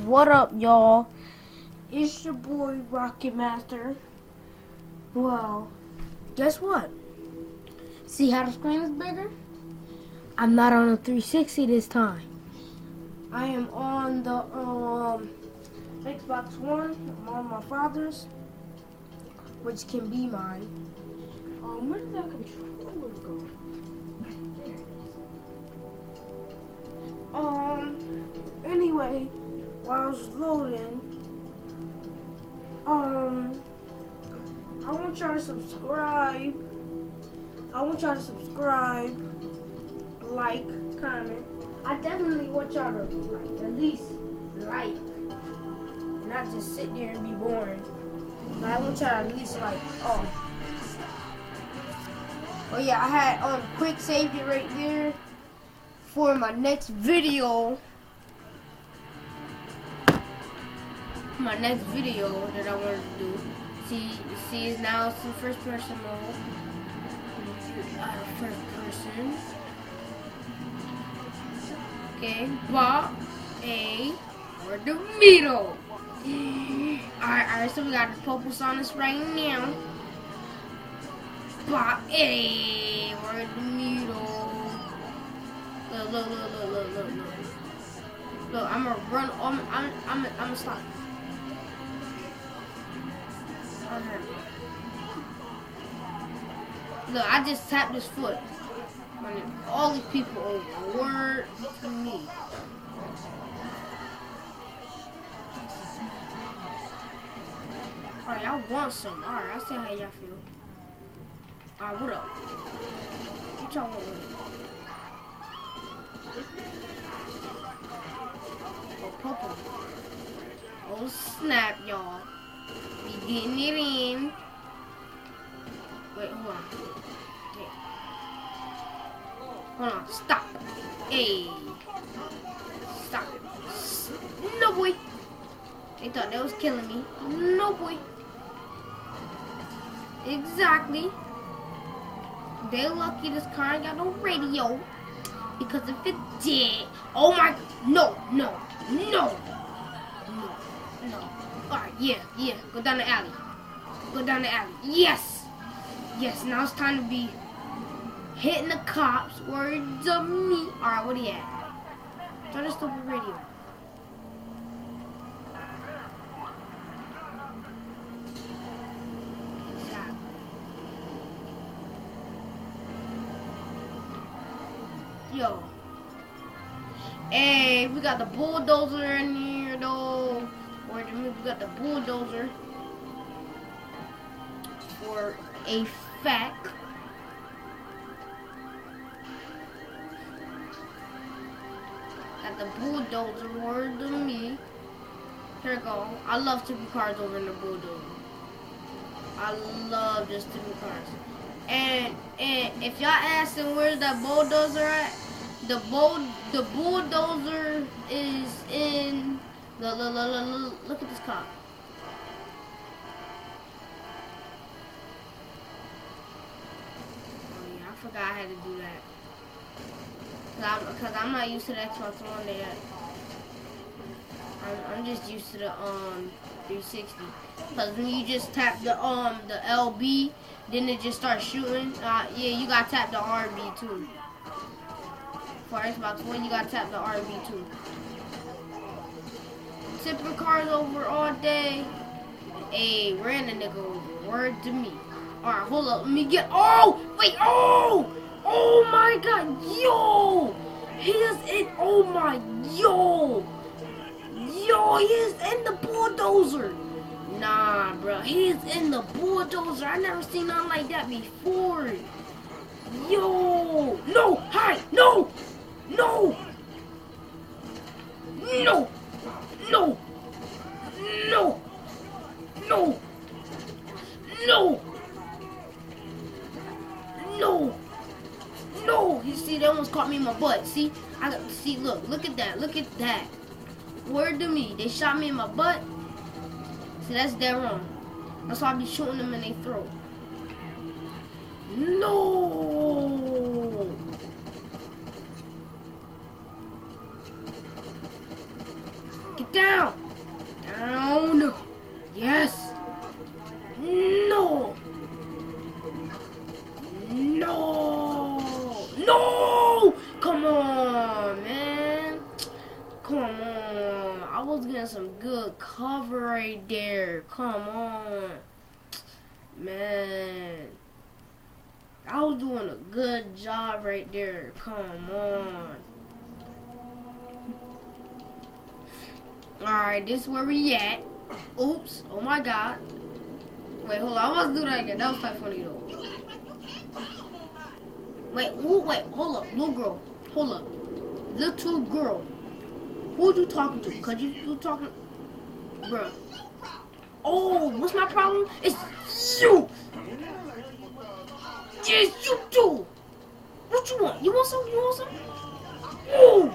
What up, y'all? It's your boy Rocket Master. Well, guess what? See how the screen is bigger? I'm not on a 360 this time. I am on the Xbox One. I'm on my father's, which can be mine. Where did that controller go? Anyway, while I was loading, I want y'all to subscribe. Like, comment. I definitely want y'all to at least like, not just sit there and be boring. But I want y'all to at least like. Oh yeah, I had quick saved it right there for my next video. My next video that I wanted to do. See, now it's in first person mode. First person. Okay, Bob, A, or the middle. Alright, so we got the focus on us right now. Bob, A, or the middle. Look. Look, I'm gonna run. I'm gonna stop. Look, I just tapped his foot. All these people over. Word to me. Alright, y'all want some. Alright, I'll see how y'all feel. Alright, what up? What y'all want with it? Oh, purple. Oh, snap, y'all. We getting it in. Wait, hold on. Wait. Hold on, stop. Hey. Stop. No, boy. They thought that was killing me. No, boy. Exactly. They lucky this car ain't got no radio. Because if it did, oh my, no. Alright, yeah. Go down the alley. Yes, now it's time to be hitting the cops. Words of me. Alright, what he at? Turn the stupid radio. Yo. Hey, we got the bulldozer in here though. Wait a minute, we got the bulldozer for a fact. Got the bulldozer, word to me. Here we go. I love tipping cars over in the bulldozer. I love just tipping cars. And if y'all asking where's that bulldozer at, the bulldozer is in look at this cop. Oh yeah, I forgot I had to do that. Cause I'm not used to the Xbox One yet. I'm just used to the 360. Cause when you just tap the LB, then it just starts shooting. Yeah, you gotta tap the RB too. For Xbox One, you gotta tap the RB too. Tipping cars over all day. Hey, ran a nigga over. Word to me. Alright, hold up. Let me get. Oh! Wait! Oh! Oh my god! Yo! He is in. Oh my. Yo! He is in the bulldozer. Nah, bro. He is in the bulldozer. I never seen nothing like that before. Yo! No! Hi! No! No! No! No! No! No! No! No! No! You see, they almost caught me in my butt. See? Look at that. Word to me. They shot me in my butt. See, that's dead wrong. That's why I be shooting them in their throat. No! Get down. Down. Yes. No. No. No. Come on, man. Come on. I was getting some good cover right there. Come on. Man. I was doing a good job right there. Come on. Alright, this is where we at. Oops. Oh my god. Wait, hold on. I must do that again. That was quite funny though. Wait, hold up. Little girl. Hold up. Little girl. Who are you talking to? Cause you talking... Bruh. Oh, what's my problem? It's you! Yes, you do! What you want? You want some? You want some? Ooh!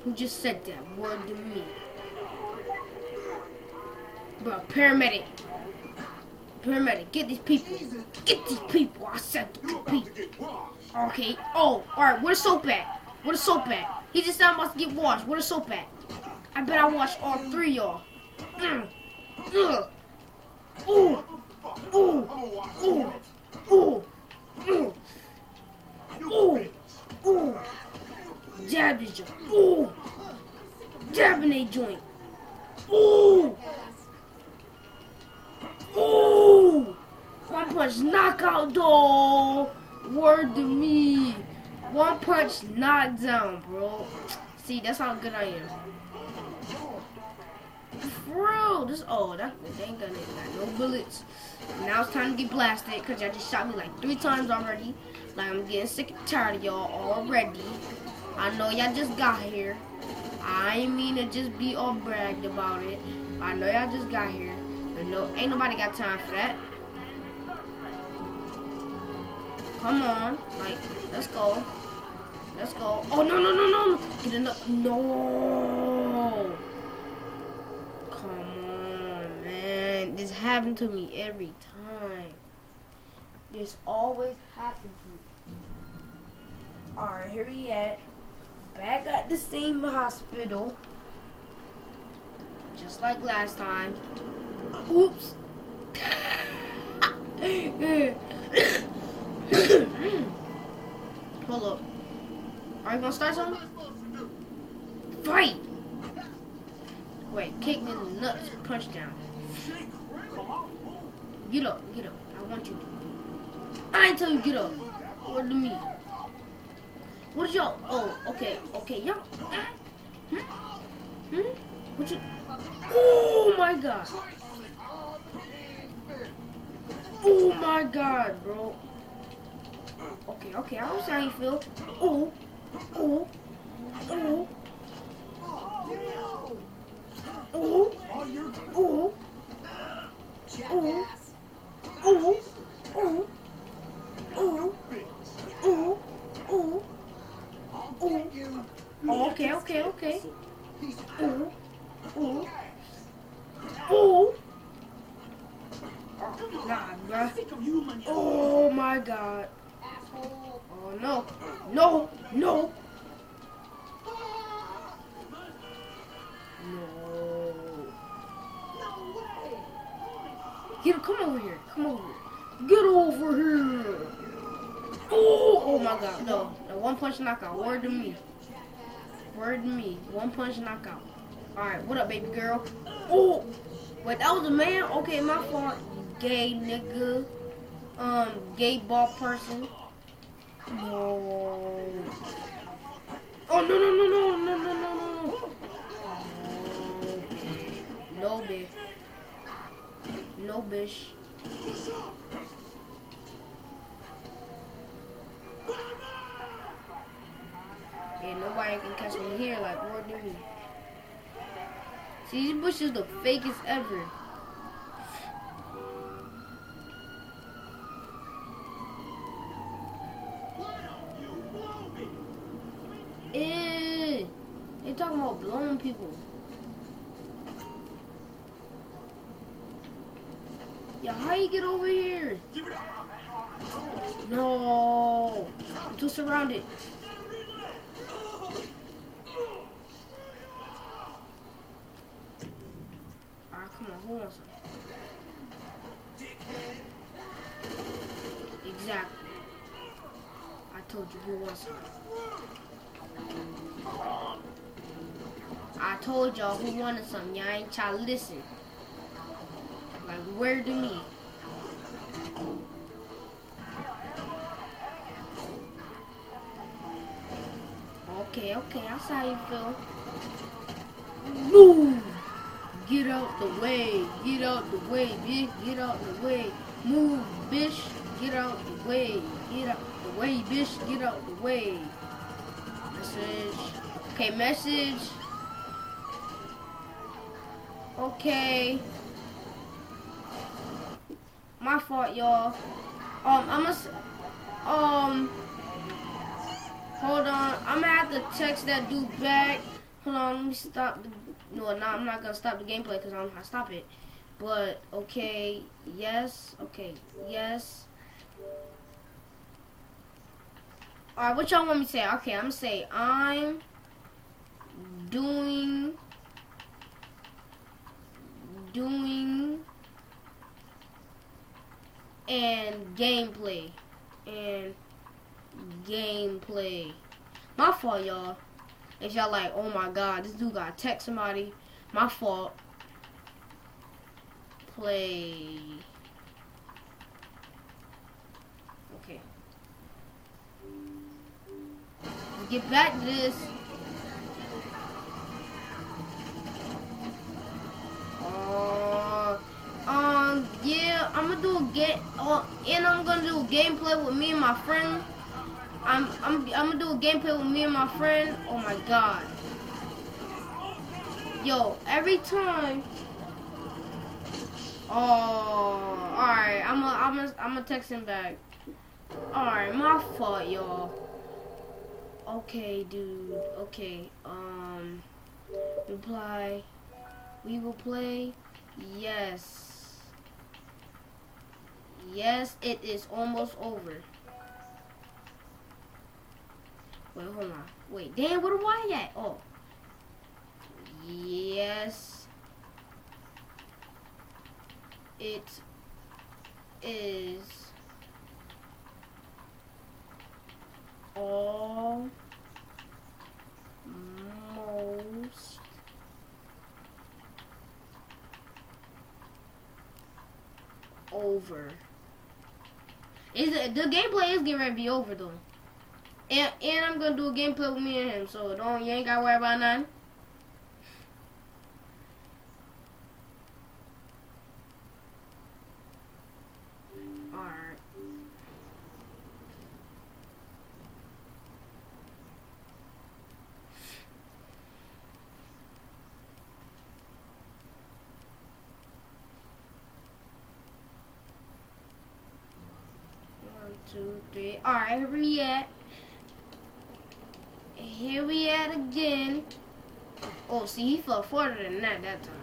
Who just said that word to me? Bro, paramedic. Paramedic, get these people. Get these people. I said to get people. Okay. Oh, alright, where the soap at? Where the soap at? He just said I'm about to get washed. Where the soap at? I bet I washed all three y'all. Ooh. Ooh. Ooh. Ooh. Ooh. Ooh. Ooh. Jab this joint. Ooh. Jabbing a joint. Ooh. Ooh. One punch knockout though. Word to me. One punch knockdown, bro. See, that's how good I am. For real. This that ain't gonna got no bullets. Now it's time to get blasted because y'all just shot me like 3 times already. Like I'm getting sick and tired of y'all already. I know y'all just got here. I ain't mean to just be all bragged about it. I know y'all just got here. But no, ain't nobody got time for that. Come on. Like, let's go. Let's go. Oh, no. Get enough. No. Come on, man. This happened to me every time. This always happens to me. Alright, here we at. Back at the same hospital. Just like last time. Oops. Hold up. Are you gonna start something? Fight! Wait, kick me in the nuts. Punch down. Get up. I want you to. I ain't tell you get up. Word to me. What is y'all? Oh, okay, y'all. What you? Oh my god. Oh my god, bro. Okay, I don't see how you feel. Oh. Oh. Oh. Oh. Oh. Oh. Oh. Oh. Oh. Oh. Oh, okay. Oh. Oh. Nah, bruh. Oh my god. Oh no. No. No. Come over here. Get over here. Oh my god. No, one punch knockout. Word to me. One punch knockout. Alright, what up, baby girl? Oh! Wait, that was a man? Okay, my fault. Gay nigga. Gay ball person. No. Oh, no. No, bitch. No, bitch. Yeah, nobody can catch me here like word to me. See, these bushes the fakest ever. They talking about blowing people. Yeah, how you get over here? No, I'm too surrounded. want some? Exactly. I told you who wants some. I told y'all who wanted some. Y'all ain't try to listen. Like, where to me? Okay, I see how you feel. Move! Get out the way. Get out the way, bitch. Get out the way. Move, bitch. Get out the way. Get out the way, bitch. Get out the way. Message. Okay, message. Okay. My fault, y'all. Hold on. I'm gonna have to text that dude back. Hold on, let me stop the, no, I'm not gonna stop the gameplay because I'm gonna stop it. But, okay, yes, Alright, what y'all want me to say? Okay, I'm gonna say, I'm doing and gameplay. My fault, y'all. If y'all like, oh my god, this dude gotta text somebody. My fault. Play. Okay. Let's get back to this. Yeah, I'm gonna do a and I'm gonna do a gameplay with me and my friend. I'm gonna do a gameplay with me and my friend. Oh my god. Yo, every time. Oh, alright. I'm gonna text him back. Alright, my fault, y'all. Okay, dude. Okay. Reply. We will play. Yes. Yes, it is almost over. Wait, hold on. Wait, damn, where do I at? Oh. Yes. It is almost over. The gameplay is getting ready to be over though. And I'm gonna do a gameplay with me and him, so you ain't gotta worry about nothing. Alright. One, two, three. Alright, here we at. Here we at again. Oh, see, he fell farther than that time.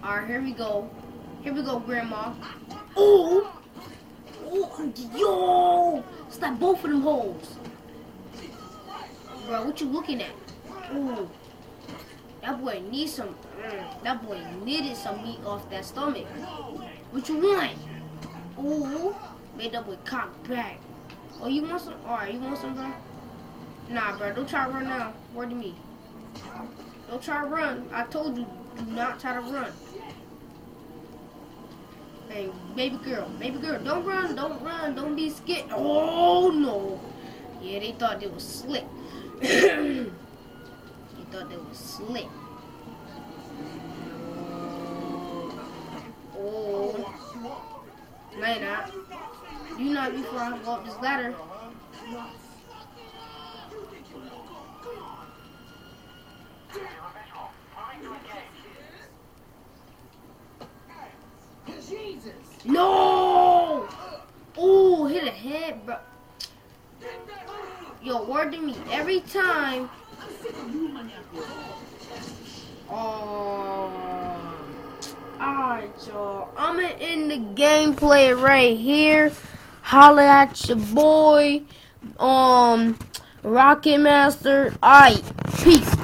Alright, here we go. Here we go, Grandma. Oh! Oh, yo! Slap both of them holes. Bro, what you looking at? Ooh. That boy needs some, that boy needed some meat off that stomach. What you want? Ooh. Made that boy cock back. Oh, you want some? Alright, you want some, bro? Nah, bro, don't try to run now. Word to me. Don't try to run. I told you, do not try to run. Hey, baby girl, don't run, don't be scared. Oh, no. Yeah, they thought they was slick. They thought they was slick. Oh. No, you're not. You not before I go up this ladder. No! Oh, hit a head, bro. Yo, word to me. Every time. Oh. Alright, y'all. I'm gonna end the gameplay right here. Holla at your boy. Rocket Master. Alright. Peace.